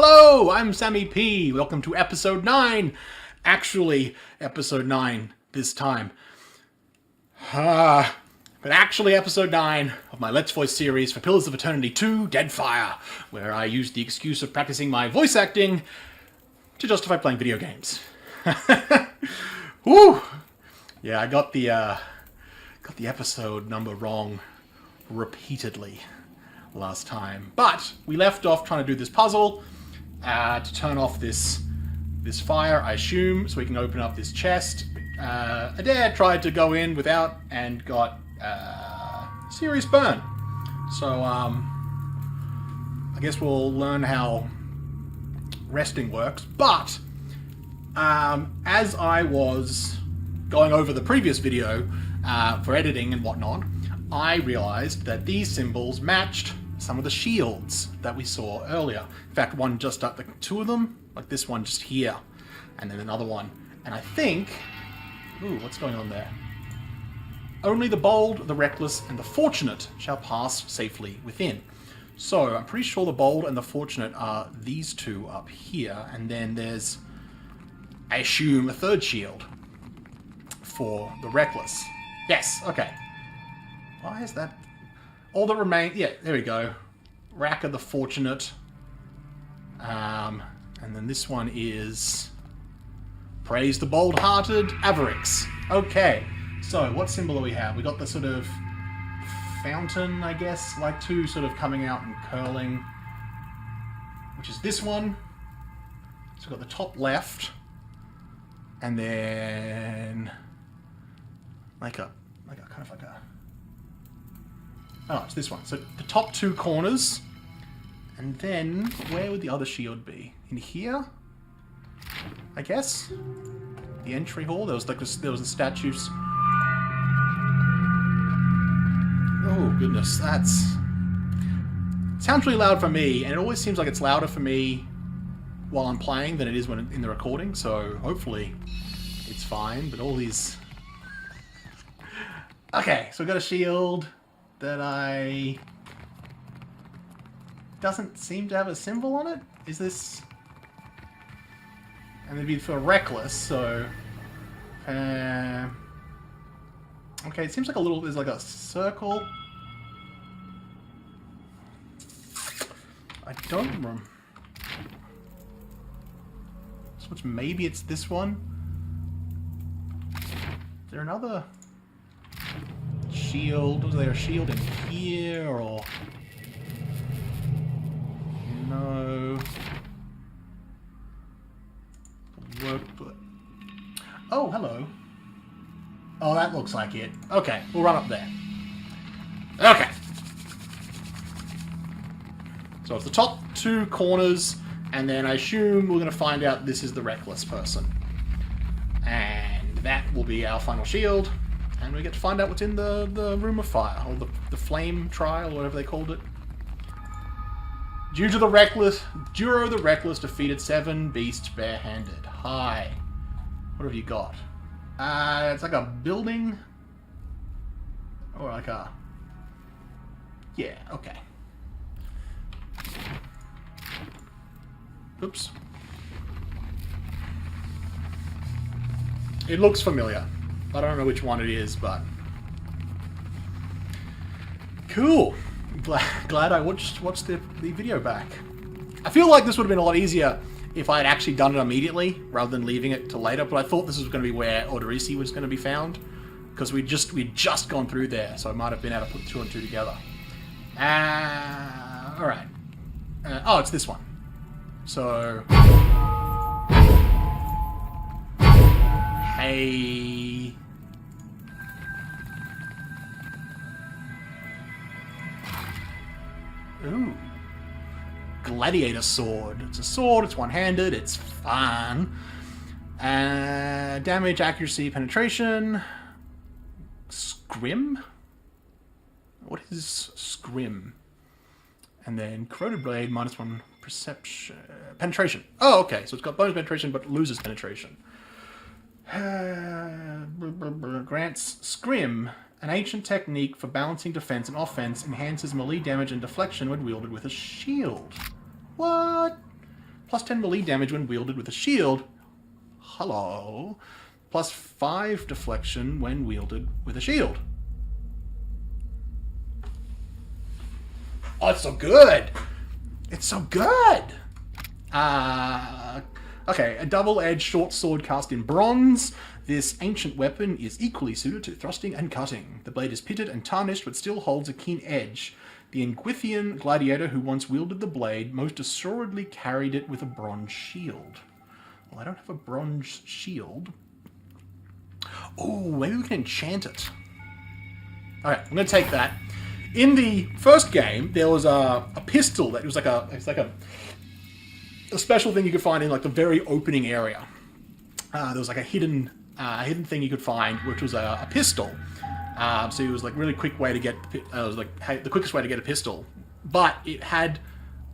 Hello, I'm SammyP. Welcome to episode 9. Actually, episode 9 this time. But actually episode 9 of my Let's Voice series for Pillars of Eternity 2, Deadfire, where I used the excuse of practicing my voice acting to justify playing video games. Woo! Yeah, I got the episode number wrong repeatedly last time. But we left off trying to do this puzzle to turn off this fire, I assume, so we can open up this chest. Adair tried to go in without and got serious burn. So I guess we'll learn how resting works. But as I was going over the previous video for editing and whatnot, I realized that these symbols matched some of the shields that we saw earlier. In fact, one just up, like two of them, like this one just here, and then another one. And I think, ooh, what's going on there? Only the bold, the reckless, and the fortunate shall pass safely within. So I'm pretty sure the bold and the fortunate are these two up here, and then there's, I assume, a third shield for the reckless. Yes, okay. Why is that? All that remain, yeah, there we go. Rack of the fortunate. And then this one is praise the bold-hearted Avarix. Okay, so what symbol do we have? We got the sort of fountain, I guess, like two sort of coming out and curling, which is this one. So we've got the top left, and then like a kind of like a. Oh, it's this one. So the top two corners, and then where would the other shield be? In here, I guess. The entry hall. There was like there was the statues. Oh goodness, that's sounds really loud for me, and it always seems like it's louder for me while I'm playing than it is when in the recording. So hopefully it's fine. But all these. Okay, so we've got a shield that doesn't seem to have a symbol on it. Is this? And it'd be for reckless, so okay, it seems like there's like a circle. I don't remember. So maybe it's this one. Is there another shield? Was there a shield in here, or no? Oh, hello. Oh, that looks like it. Okay, we'll run up there. Okay. So it's the top two corners, and then I assume we're going to find out this is the reckless person. And that will be our final shield. And we get to find out what's in the Room of Fire, or the Flame Trial, whatever they called it. Duro the Reckless defeated 7 beasts barehanded. Hi. What have you got? It's like a building. Or like a... Yeah, okay. Oops. It looks familiar. I don't know which one it is, but... Cool. Glad I watched the video back. I feel like this would have been a lot easier if I had actually done it immediately, rather than leaving it till later, but I thought this was going to be where Odorisi was going to be found, because we'd just gone through there, so I might have been able to put 2 and 2 together. Alright. Oh, it's this one. So... Hey... Ooh. Gladiator sword. It's a sword, it's one-handed, it's fun. Damage, accuracy, penetration. Scrim? What is scrim? And then corroded blade, -1 perception. Penetration. Oh, okay. So it's got bonus penetration, but loses penetration. Grants scrim. An ancient technique for balancing defense and offense, enhances melee damage and deflection when wielded with a shield. What? Plus 10 melee damage when wielded with a shield. Hello. Plus 5 deflection when wielded with a shield. Oh, it's so good! It's so good! Okay, a double-edged short sword cast in bronze. This ancient weapon is equally suited to thrusting and cutting. The blade is pitted and tarnished, but still holds a keen edge. The Inguithian gladiator who once wielded the blade most assuredly carried it with a bronze shield. Well, I don't have a bronze shield. Oh, maybe we can enchant it. Okay, I'm going to take that. In the first game, there was a pistol that was like a special thing you could find in like the very opening area. There was like a hidden thing you could find, which was a pistol. So it was like really quick way to get. It was like the quickest way to get a pistol, but it had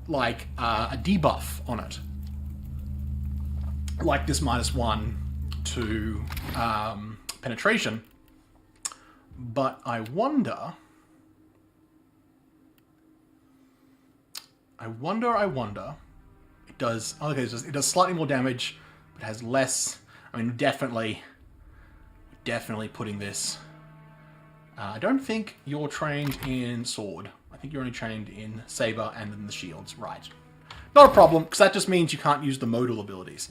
like a debuff on it, like this -1 to penetration. But I wonder. It does. Okay, it does slightly more damage, but has less. I mean, definitely putting this. I don't think you're trained in sword. I think you're only trained in saber and in the shields. Right. Not a problem, because that just means you can't use the modal abilities.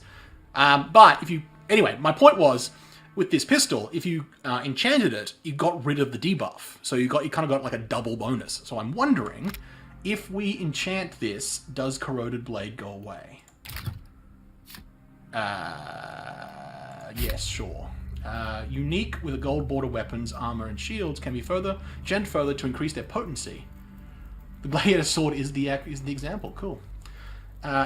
But if you... Anyway, my point was, with this pistol, if you enchanted it, you got rid of the debuff. So you kind of got like a double bonus. So I'm wondering, if we enchant this, does Corroded Blade go away? Yes, sure. Unique with a gold border weapons, armor, and shields can be enchanted further to increase their potency. The gladiator sword is the example. Cool.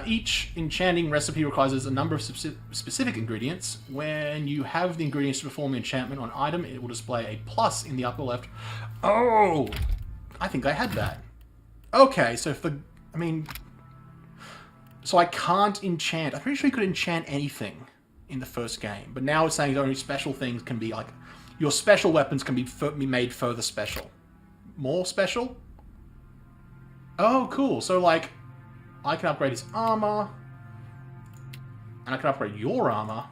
Each enchanting recipe requires a number of specific ingredients. When you have the ingredients to perform the enchantment on item, it will display a plus in the upper left. Oh, I think I had that. Okay, so so I can't enchant. I'm pretty sure you could enchant anything in the first game, but now it's saying only special things can be like, your special weapons can be made further special. More special? Oh, cool. So like, I can upgrade his armor, and I can upgrade your armor,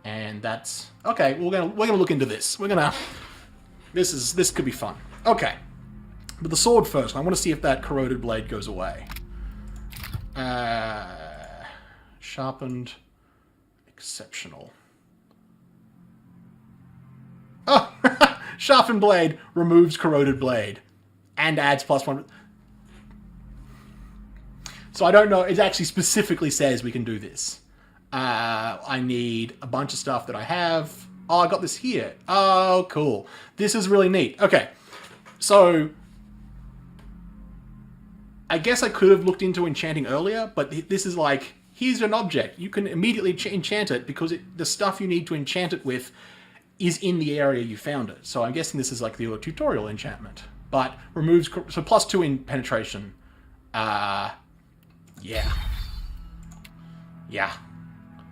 and that's okay. We're gonna look into this. This could be fun. Okay, but the sword first. I want to see if that corroded blade goes away. Sharpened. Exceptional. Oh! Sharpened blade removes corroded blade and adds +1. So I don't know. It actually specifically says we can do this. I need a bunch of stuff that I have. Oh, I got this here. Oh, cool. This is really neat. Okay. So I guess I could have looked into enchanting earlier, but this is like, here's an object. You can immediately enchant it because the stuff you need to enchant it with is in the area you found it. So I'm guessing this is like the tutorial enchantment. But removes... So +2 in penetration. Yeah. Yeah.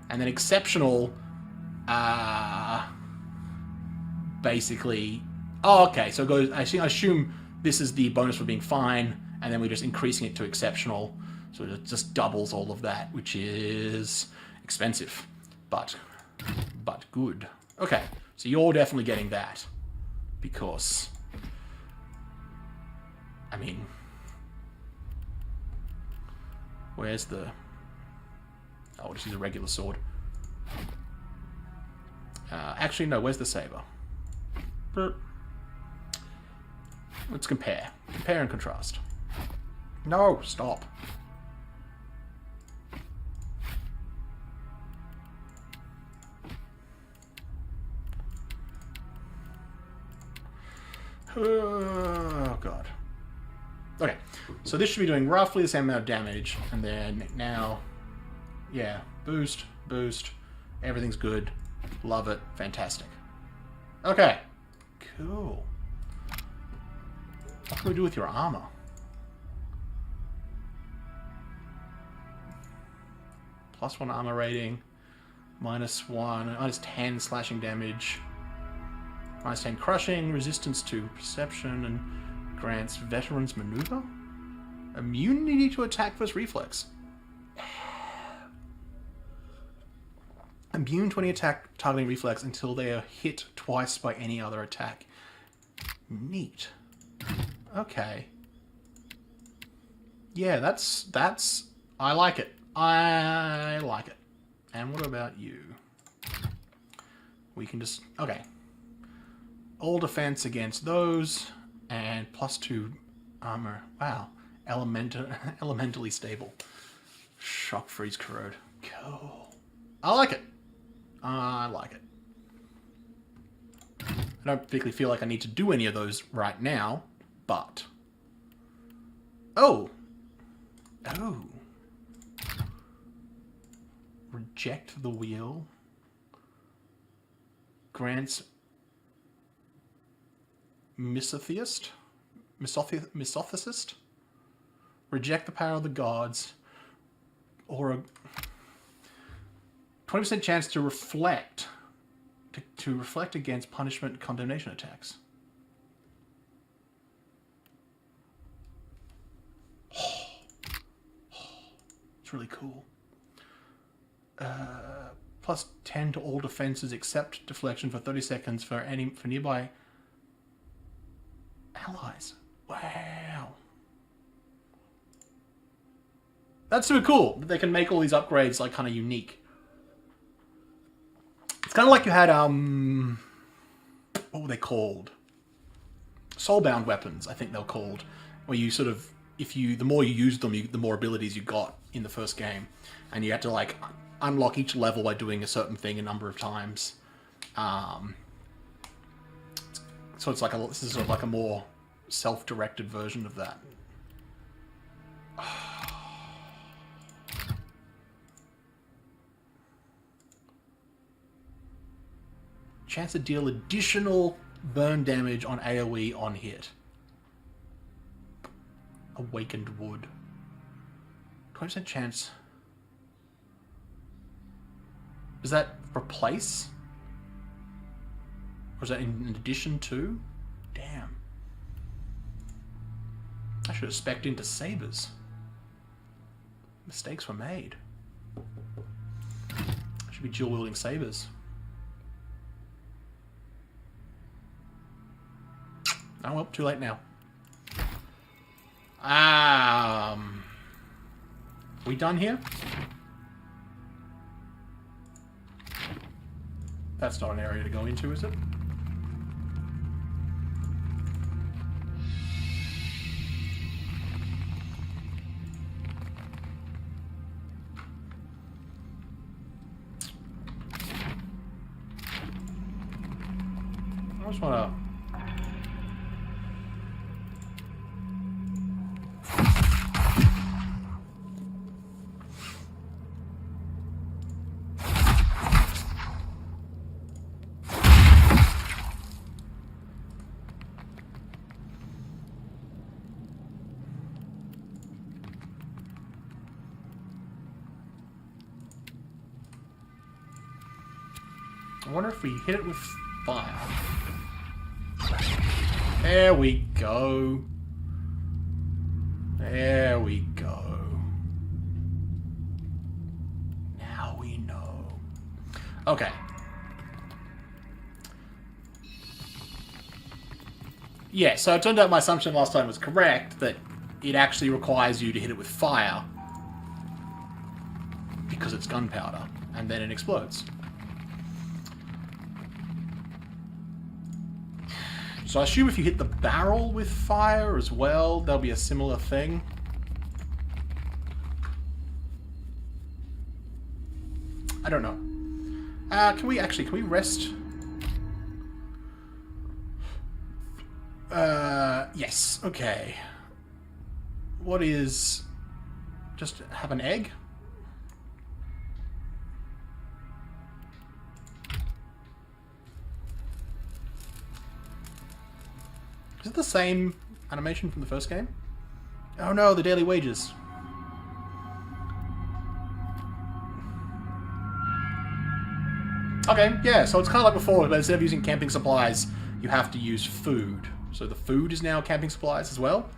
And then exceptional... basically... Oh, okay. So it goes... I assume this is the bonus for being fine, and then we're just increasing it to exceptional. So it just doubles all of that, which is expensive, but good. Okay, so you're definitely getting that, because, I mean, where's the... Oh, this is a regular sword. Actually, no, where's the saber? Let's compare. Compare and contrast. No, stop. Oh, God. Okay, so this should be doing roughly the same amount of damage, and then now, yeah, boost, everything's good, love it, fantastic. Okay, cool. What can we do with your armor? +1 armor rating, -10 slashing damage, -10 crushing, resistance to perception, and grants veterans maneuver. Immunity to attack versus reflex. immune to any attack targeting reflex until they are hit twice by any other attack. Neat. Okay. Yeah, that's... I like it. I like it. And what about you? We can just... Okay. All defense against those, and +2 armor. Wow. Elementally stable. Shock, freeze, corrode. Cool. I like it. I like it. I don't particularly feel like I need to do any of those right now, but... Oh! Oh. Reject the wheel. Grants... Misotheist? Misothicist? Reject the power of the gods. Or a 20% chance to reflect. To reflect against punishment and condemnation attacks. It's really cool. +10 to all defenses except deflection for 30 seconds for nearby allies. Wow. That's super cool that they can make all these upgrades like kind of unique. It's kind of like you had what were they called? Soulbound weapons, I think they're called, where you sort of, the more you used them, the more abilities you got in the first game, and you had to like unlock each level by doing a certain thing a number of times. So it's like this is sort of like a more self-directed version of that. Chance to deal additional burn damage on AoE on hit. Awakened wood. 20% chance. Does that replace? Or is that in addition to? Damn. I should have specced into sabers. Mistakes were made. I should be dual wielding sabers. Oh well, too late now. We done here? That's not an area to go into, is it? I just wanna... I wonder if we hit it with fire. There we go. There we go. Now we know. Okay. Yeah, so it turned out my assumption last time was correct, that it actually requires you to hit it with fire because it's gunpowder, and then it explodes. So I assume if you hit the barrel with fire as well, there'll be a similar thing. I don't know. Can we rest? Yes, okay. What is... just have an egg? Is it the same animation from the first game? Oh no, the daily wages. Okay, yeah, so it's kind of like before, but instead of using camping supplies, you have to use food. So the food is now camping supplies as well.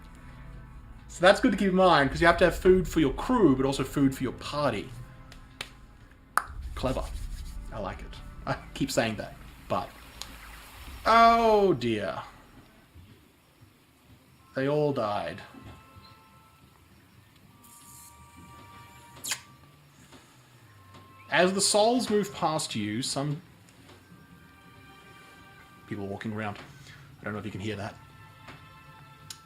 So that's good to keep in mind, because you have to have food for your crew, but also food for your party. Clever. I like it. I keep saying that, but... Oh, dear. They all died. As the souls move past you, some... people walking around. I don't know if you can hear that.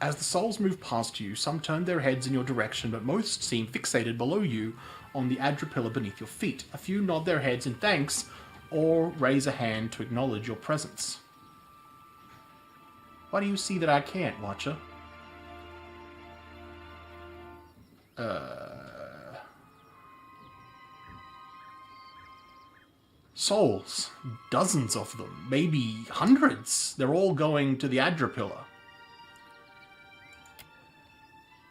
As the souls move past you, some turn their heads in your direction, but most seem fixated below you on the Adra beneath your feet. A few nod their heads in thanks, or raise a hand to acknowledge your presence. Why do you see that I can't, Watcher? Souls. Dozens of them. Maybe hundreds. They're all going to the Adra.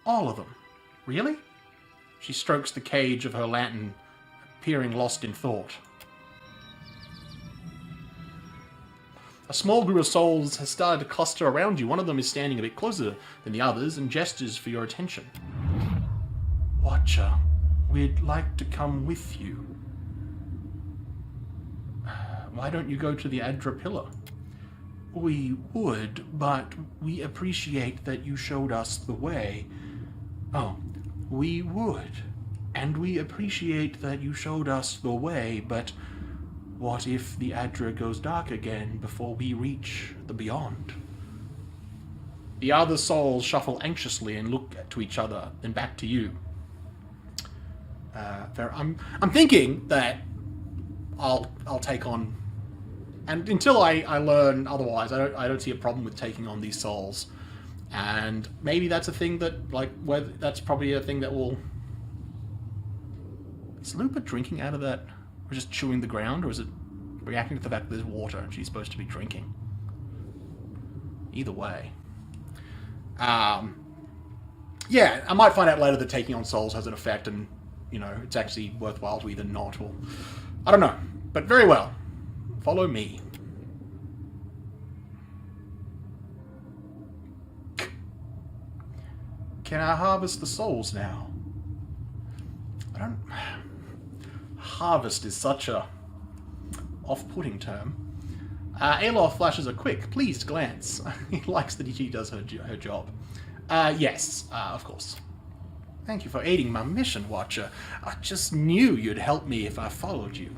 All of them. Really? She strokes the cage of her lantern, appearing lost in thought. A small group of souls has started to cluster around you. One of them is standing a bit closer than the others and gestures for your attention. Watcher, we'd like to come with you. Why don't you go to the Adra? We would, but we appreciate that you showed us the way. Oh, we would, and we appreciate that you showed us the way, but what if the Adra goes dark again before we reach the beyond? The other souls shuffle anxiously and look to each other, then back to you. I'm thinking that I'll take on, and until I learn otherwise, I don't see a problem with taking on these souls. And maybe that's a thing that, like, whether that's probably a thing that will... Is Lupa drinking out of that, or just chewing the ground, or is it reacting to the fact that there's water and she's supposed to be drinking? Either way. Yeah, I might find out later that taking on souls has an effect, and, you know, it's actually worthwhile to either not, or... I don't know. But very well. Follow me. Can I harvest the souls now? I don't... Harvest is such a off-putting term. Alof flashes a quick, pleased glance. He likes that she does her job. Yes, of course. Thank you for aiding my mission, Watcher. I just knew you'd help me if I followed you.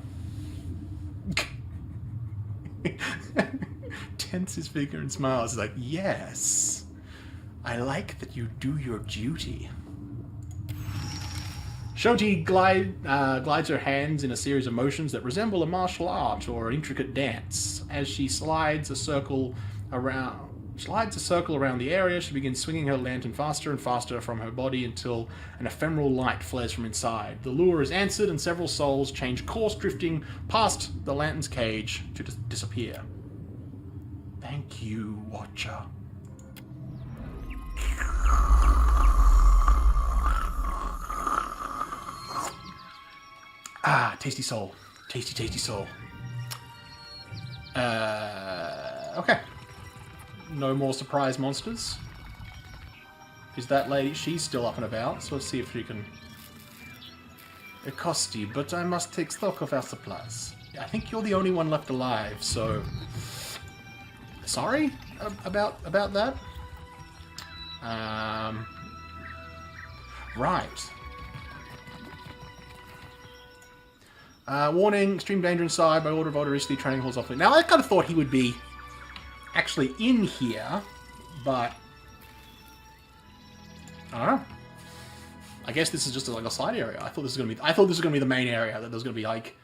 Tenses figure and smiles. He's like, yes. I like that you do your duty. Xoti glides her hands in a series of motions that resemble a martial art or an intricate dance. As she slides a circle around the area, she begins swinging her lantern faster and faster from her body until an ephemeral light flares from inside. The lure is answered and several souls change course, drifting past the lantern's cage to disappear. Thank you, Watcher. Ah, tasty soul. Tasty, tasty soul. Okay. No more surprise monsters. Is that lady? She's still up and about, so let's see if she can... Xoti, but I must take stock of our supplies. I think you're the only one left alive, so... Sorry about that? Right. Warning, extreme danger inside. By order of Odoricity, training halls off. Now, I kind of thought he would be actually in here, but I don't know. I guess this is just like a side area. I thought this was gonna be the main area. That there was gonna be like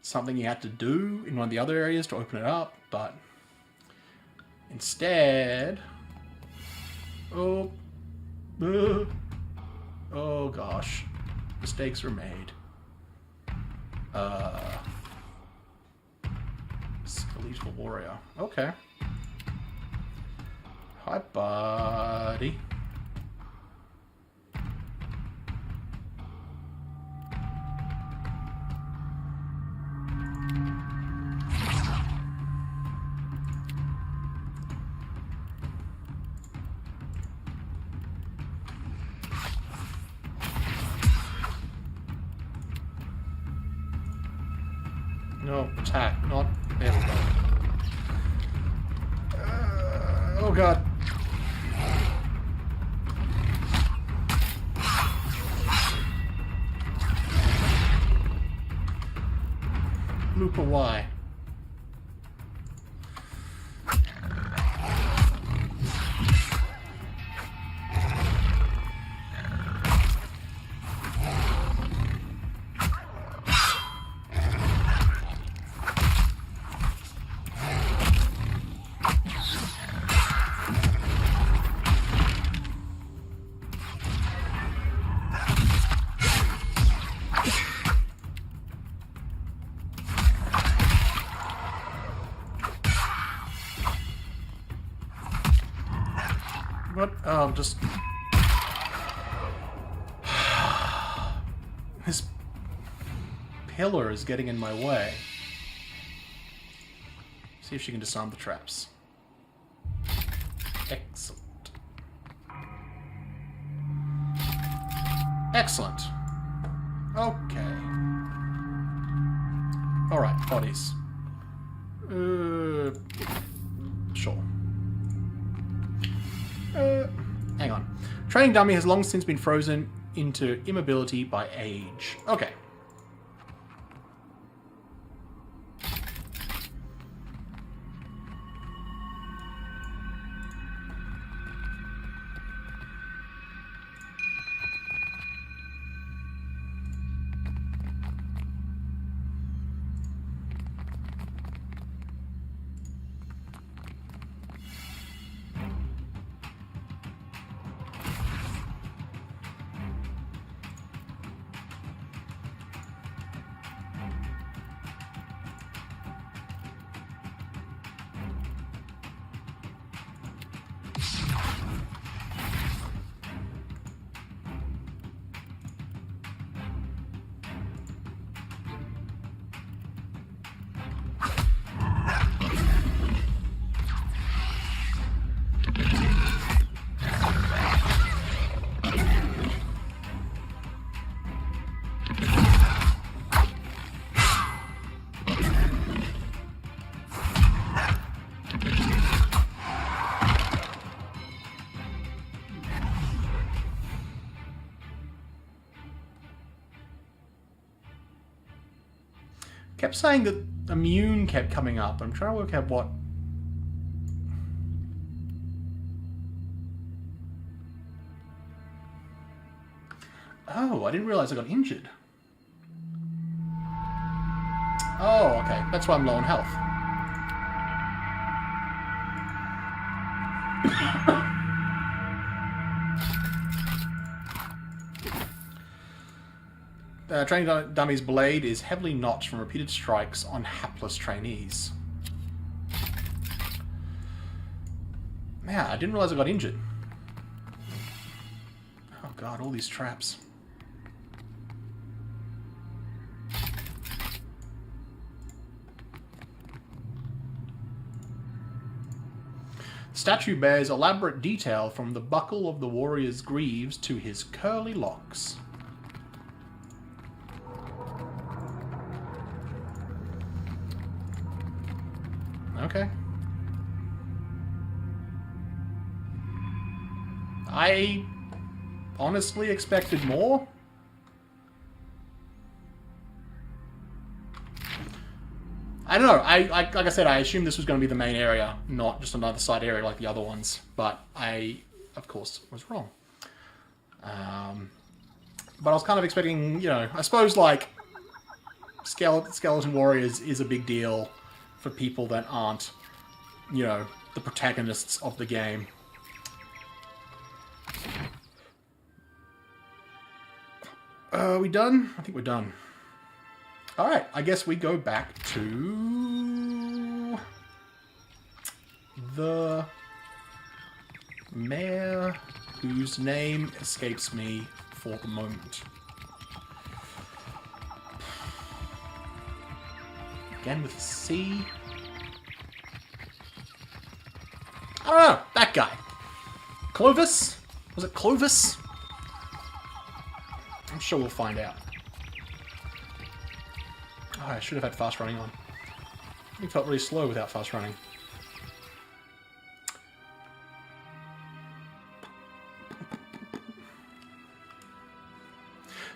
something you had to do in one of the other areas to open it up, but instead, oh gosh, mistakes were made. Skeletal warrior. Okay. Hi, buddy. No, attack, not... There we go. Oh god. Looper Y. What? Oh, just... This pillar is getting in my way. See if she can disarm the traps. Excellent. Excellent. Okay. Alright, bodies. Sure. Hang on. Training dummy has long since been frozen into immobility by age. Okay. Kept saying that immune kept coming up. I'm trying to work out what... Oh, I didn't realize I got injured. Oh, okay. That's why I'm low on health. Training Dummy's blade is heavily notched from repeated strikes on hapless trainees. Yeah, I didn't realize I got injured. Oh god, all these traps. The statue bears elaborate detail from the buckle of the warrior's greaves to his curly locks. Okay. I honestly expected more. I don't know. Like I said, I assumed this was going to be the main area, not just another side area like the other ones. But I, of course, was wrong. But I was kind of expecting, you know, I suppose like Skeleton Warriors is a big deal for people that aren't, you know, the protagonists of the game. Are we done? I think we're done. Alright, I guess we go back to the mayor whose name escapes me for the moment. Again with a C. I don't know. That guy. Clovis? Was it Clovis? I'm sure we'll find out. Oh, I should have had fast running on. It felt really slow without fast running.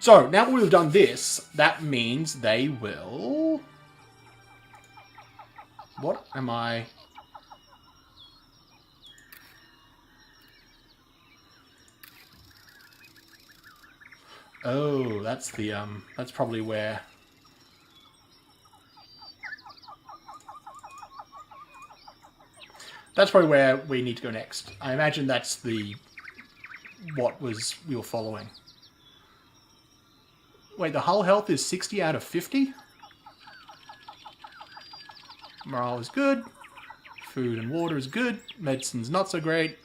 So, now that we've done this, that means they will... What am I... Oh, that's the, that's probably where... That's probably where we need to go next. I imagine that's the... what was we were following. Wait, the hull health is 60 out of 50? Morale is good. Food and water is good. Medicine's not so great.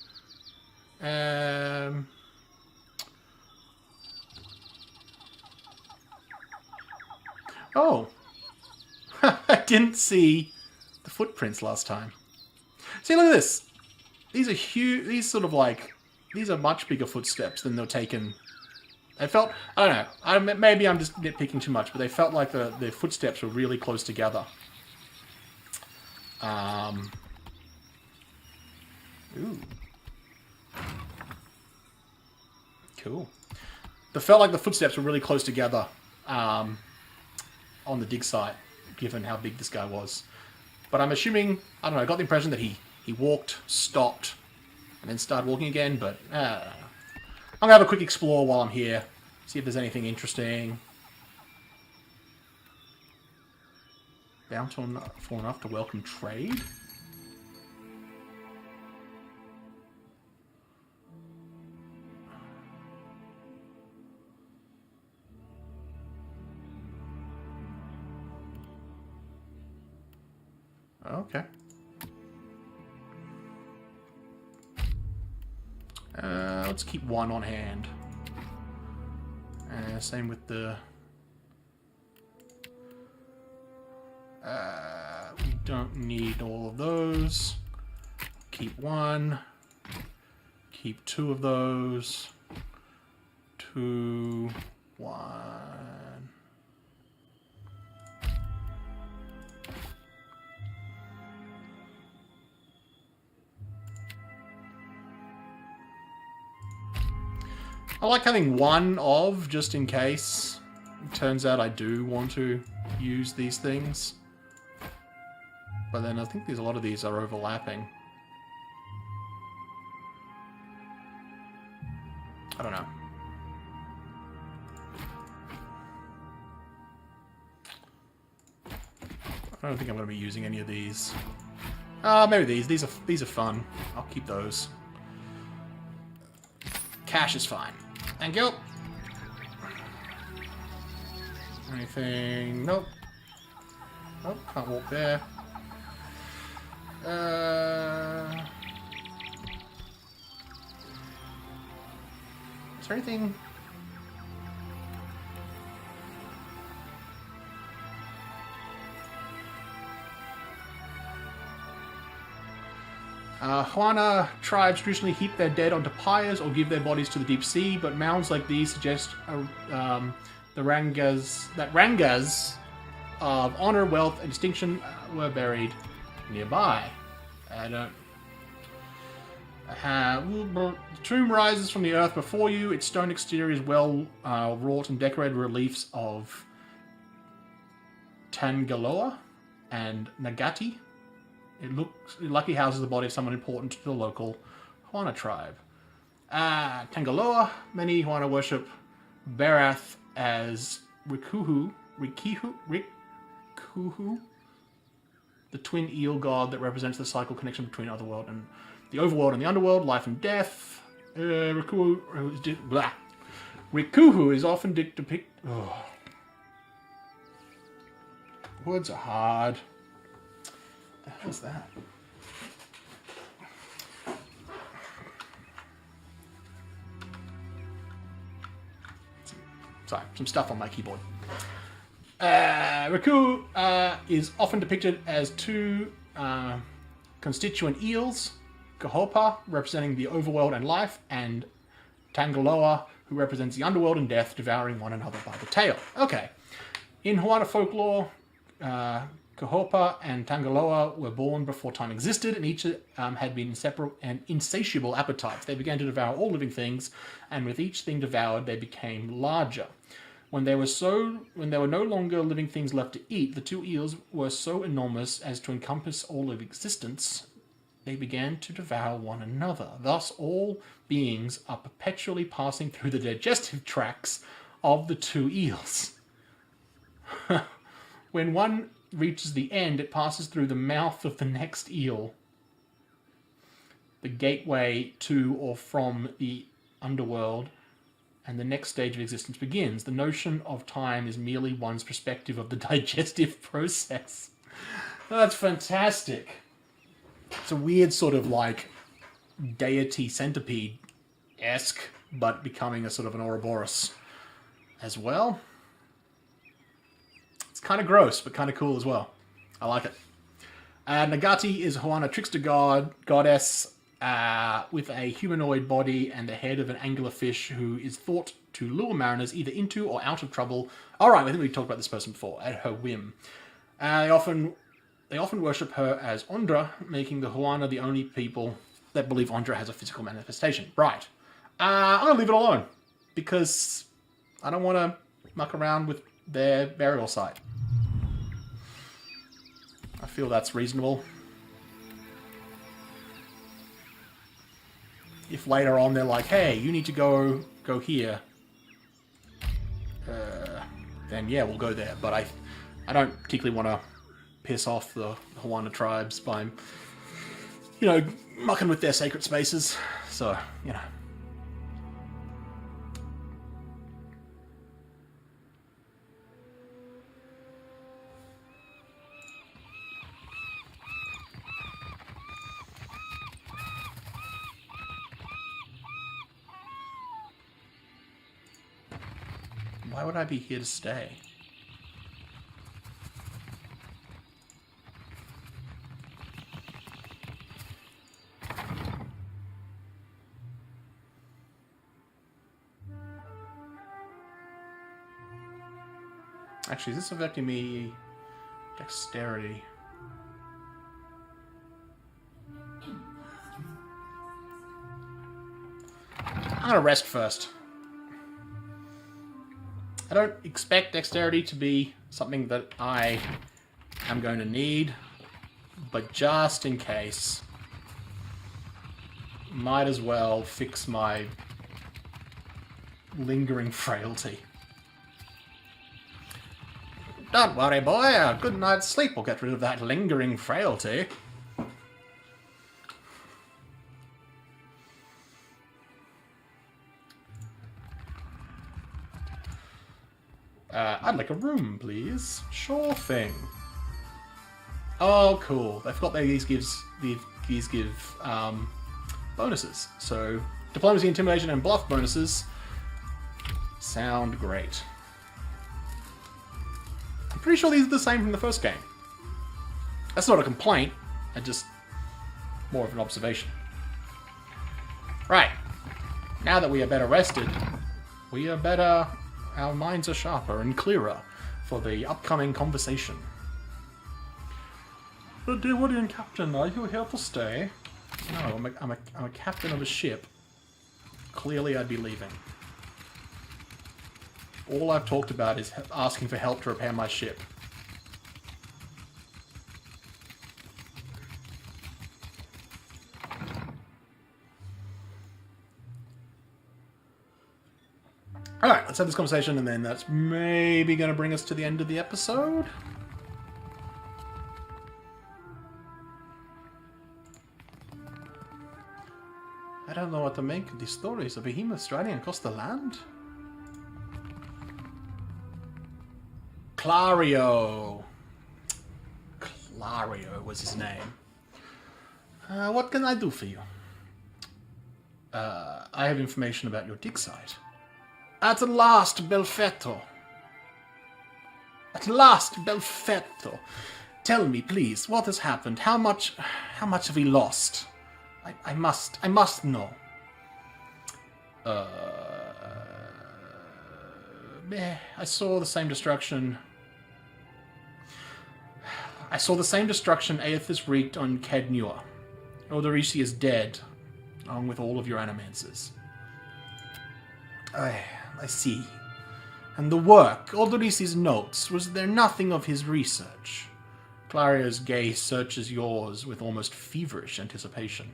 Oh. I didn't see the footprints last time. See, look at this. These are huge. These sort of like... These are much bigger footsteps than they're taken... It felt, I don't know, maybe I'm just nitpicking too much, but they felt like the footsteps were really close together. Ooh. Cool. They felt like the footsteps were really close together on the dig site, given how big this guy was. But I'm assuming, I don't know, I got the impression that he walked, stopped, and then started walking again, but I'm going to have a quick explore while I'm here. See if there's anything interesting. Bountiful enough to welcome trade? Okay. Let's keep one on hand. Same with the... we don't need all of those. Keep one. Keep two of those. 2, 1. I like having one of, just in case it turns out I do want to use these things. But then I think a lot of these are overlapping. I don't know. I don't think I'm going to be using any of these. Maybe these. These are fun. I'll keep those. Cash is fine. Thank you. Anything? Nope. Nope, can't walk there. Is there anything? Hwana tribes traditionally heap their dead onto pyres or give their bodies to the deep sea, but mounds like these suggest that rangas of honor, wealth, and distinction were buried nearby. I don't... the tomb rises from the earth before you. Its stone exterior is well wrought and decorated reliefs of Tangaloa and Nagati. It lucky houses the body of someone important to the local Hwana tribe. Tangaloa, many Hwana worship Barath as Rikihu, the twin eel god that represents the cycle connection between the overworld and the underworld, life and death. Rikuhu is often depicted. Oh. Words are hard. What the hell is that? Sorry, some stuff on my keyboard. Riku is often depicted as two constituent eels, Kahopa, representing the overworld and life, and Tangaloa, who represents the underworld and death, devouring one another by the tail. Okay. In Hawaiian folklore, Kahopa and Tangaloa were born before time existed, and each had been separate and insatiable appetites. They began to devour all living things, and with each thing devoured, they became larger. When there were no longer living things left to eat, the two eels were so enormous as to encompass all of existence. They began to devour one another. Thus, all beings are perpetually passing through the digestive tracts of the two eels. When one reaches the end, it passes through the mouth of the next eel, the gateway to or from the underworld, and the next stage of existence begins. The notion of time is merely one's perspective of the digestive process. That's fantastic. It's a weird sort of like deity centipede-esque, but becoming a sort of an Ouroboros as well. It's kind of gross, but kind of cool as well. I like it. Nagati is Hoana trickster goddess with a humanoid body and the head of an anglerfish who is thought to lure mariners either into or out of trouble. Alright, I think we talked about this person before, at her whim. They often worship her as Ondra, making the Hoana the only people that believe Ondra has a physical manifestation. Right. I'm going to leave it alone, because I don't want to muck around with their burial site. I feel that's reasonable. If later on they're like, hey, you need to go here, then yeah, we'll go there. But I don't particularly want to piss off the Hoana tribes by, mucking with their sacred spaces. So, Why would I be here to stay? Actually, is this affecting me? Dexterity. I'm gonna rest first. I don't expect dexterity to be something that I am going to need, but just in case, might as well fix my lingering frailty. Don't worry, boy. A good night's sleep will get rid of that lingering frailty. I'd like a room, please. Sure thing. Oh, cool. I forgot that these give bonuses. So, diplomacy, intimidation, and bluff bonuses sound great. I'm pretty sure these are the same from the first game. That's not a complaint. Just more of an observation. Right. Now that we are better rested, we are better... Our minds are sharper and clearer for the upcoming conversation. The Dewardian captain, are you here to stay? No, I'm a captain of a ship. Clearly I'd be leaving. All I've talked about is asking for help to repair my ship. Alright, let's have this conversation, and then that's maybe going to bring us to the end of the episode. I don't know what to make of these stories. A behemoth striding across the land? Clario. Clario was his name. What can I do for you? I have information about your dig site. At last, Belfetto. At last, Belfetto. Tell me, please, what has happened? How much have we lost? I must know. I saw the same destruction I saw the same destruction Aethys wreaked on Kednua. Odorisi is dead, along with all of your animancers. I see. And the work, Odorisi's notes, was there nothing of his research? Clario's gaze searches yours with almost feverish anticipation.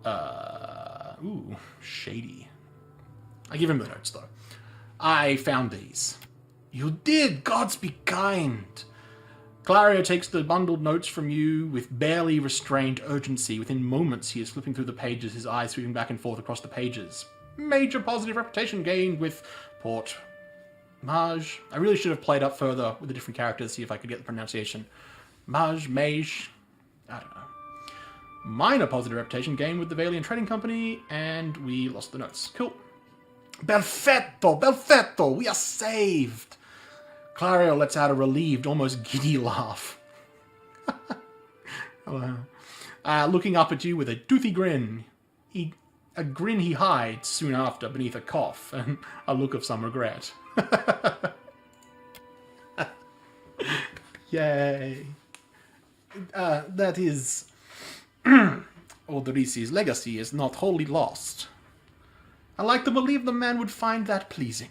Ooh, shady. I give him the notes, though. I found these. You did! Gods be kind! Clario takes the bundled notes from you with barely restrained urgency. Within moments, he is flipping through the pages, his eyes sweeping back and forth across the pages. Major positive reputation gained with Port Maj. I really should have played up further with the different characters, see if I could get the pronunciation. Maj. I don't know. Minor positive reputation gained with the Valiant Trading Company, and we lost the notes. Cool. Perfetto! We are saved! Clario lets out a relieved, almost giddy laugh. Looking up at you with a toothy grin. A grin he hides soon after beneath a cough and a look of some regret. Yay. That is... Odorisi's legacy is not wholly lost. I like to believe the man would find that pleasing.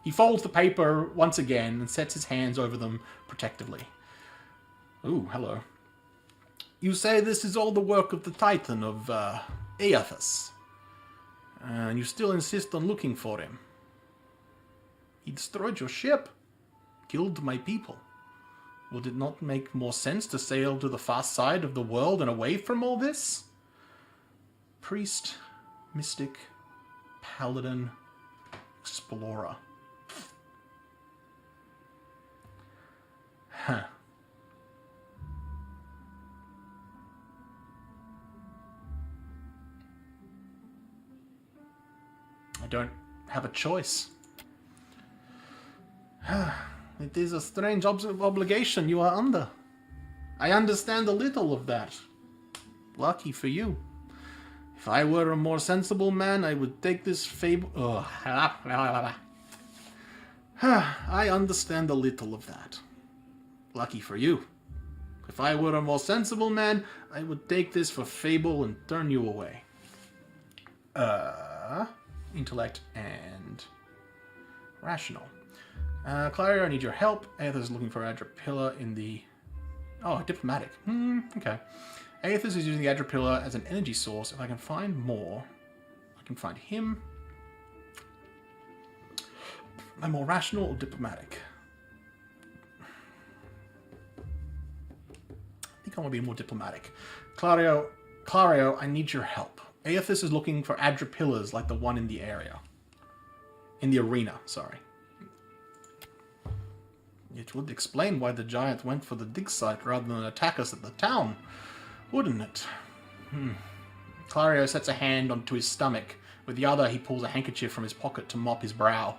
He folds the paper once again and sets his hands over them protectively. Ooh, hello. You say this is all the work of the Titan of Aethys. And you still insist on looking for him. He destroyed your ship. Killed my people. Would it not make more sense to sail to the far side of the world and away from all this? Priest, mystic, paladin, explorer. Huh. I don't have a choice. It is a strange obligation you are under. I understand a little of that. Lucky for you. If I were a more sensible man, I would take this fable... I understand a little of that. Lucky for you. If I were a more sensible man, I would take this for fable and turn you away. Intellect and rational. Clario, I need your help. Aethys is looking for Adripilla in the... Oh, diplomatic. Okay. Aethys is using the Adripilla as an energy source. If I can find more, I can find him. Am I more rational or diplomatic? I think I want to be more diplomatic. Clario, I need your help. Aethys is looking for Adripillas like the one in the area. In the arena, sorry. It would explain why the giant went for the dig site rather than attack us at the town, wouldn't it? Clario sets a hand onto his stomach. With the other, he pulls a handkerchief from his pocket to mop his brow.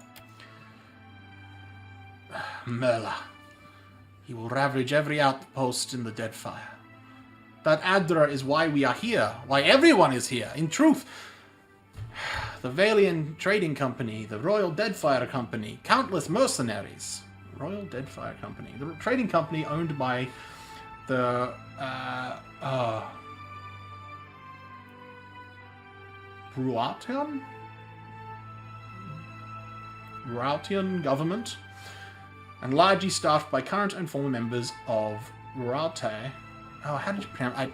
Merla. He will ravage every outpost in the Deadfire. That Adra is why we are here, why everyone is here, in truth. The Valiant Trading Company, the Royal Deadfire Company, countless mercenaries. Royal Deadfire Company. The trading company owned by the Ruatian government, and largely staffed by current and former members of Ruate. Oh, how did you pronounce?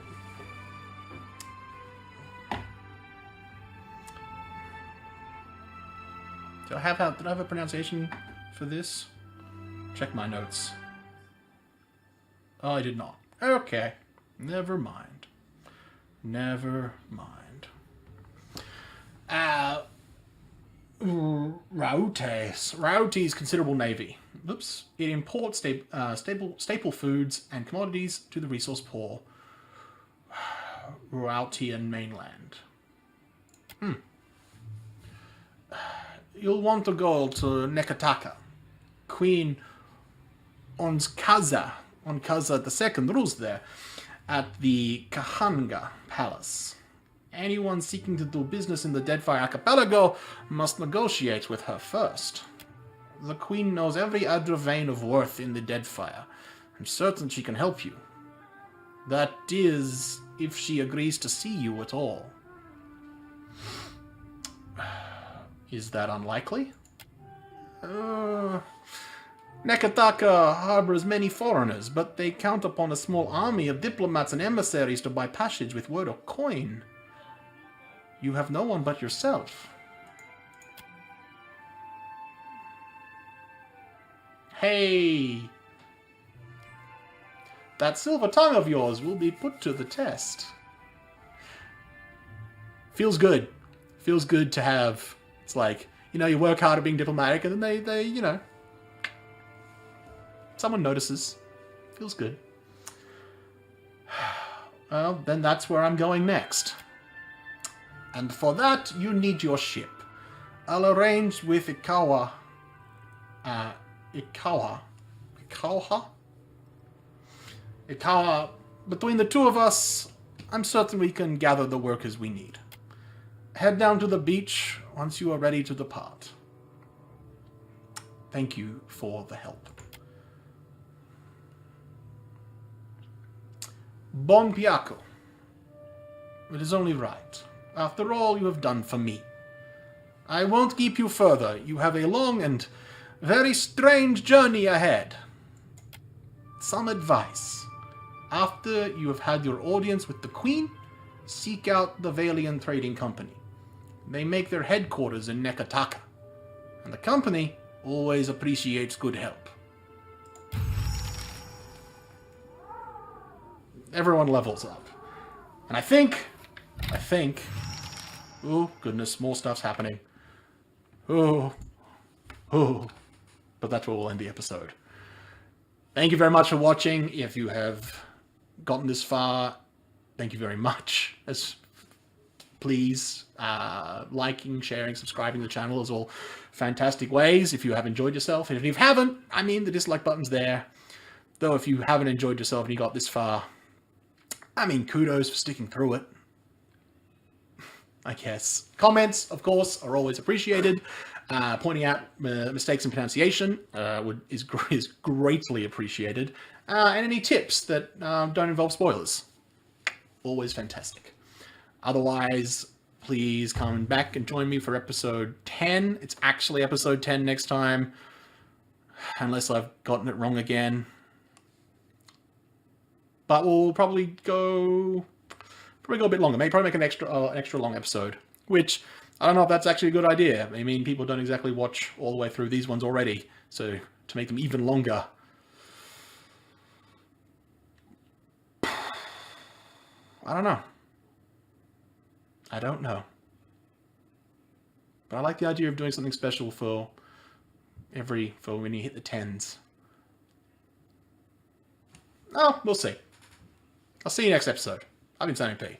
Did I have a pronunciation for this? Check my notes. Oh, I did not. Okay. Never mind. Never mind. Raute's considerable navy. Oops. It imports staple foods and commodities to the resource-poor Ruatian mainland. You'll want to go to Nekataka. Queen Onkaza II rules there at the Kahanga Palace. Anyone seeking to do business in the Deadfire Archipelago must negotiate with her first. The Queen knows every Adra vein of worth in the Deadfire, I'm certain she can help you. That is, if she agrees to see you at all. Is that unlikely? Nekataka harbors many foreigners, but they count upon a small army of diplomats and emissaries to buy passage with word or coin. You have no one but yourself. Hey! That silver tongue of yours will be put to the test. Feels good. Feels good to have... It's like, you know, you work hard at being diplomatic and then they you know... Someone notices. Feels good. Well, then that's where I'm going next. And for that, you need your ship. I'll arrange with Ikawa... Ikawa, between the two of us, I'm certain we can gather the workers we need. Head down to the beach once you are ready to depart. Thank you for the help. Bon Piaco. It is only right. After all you have done for me. I won't keep you further. You have a long and very strange journey ahead. Some advice. After you have had your audience with the Queen, seek out the Valian Trading Company. They make their headquarters in Nekataka, and the company always appreciates good help. Everyone levels up. And I think... Oh, goodness, more stuff's happening. Oh. But that's where we'll end the episode. Thank you very much for watching. If you have gotten this far, thank you very much. Please, liking, sharing, subscribing to the channel is all fantastic ways if you have enjoyed yourself. And if you haven't, I mean, the dislike button's there. Though if you haven't enjoyed yourself and you got this far, I mean, kudos for sticking through it. I guess. Comments, of course, are always appreciated. Pointing out mistakes in pronunciation is greatly appreciated. And any tips that don't involve spoilers. Always fantastic. Otherwise, please come back and join me for episode 10. It's actually episode 10 next time. Unless I've gotten it wrong again. But we'll probably go a bit longer. Maybe probably make an extra long episode. Which, I don't know if that's actually a good idea. I mean, people don't exactly watch all the way through these ones already. So, to make them even longer... I don't know. But I like the idea of doing something special for when you hit the 10s. Oh, we'll see. I'll see you next episode. I've been SammyP.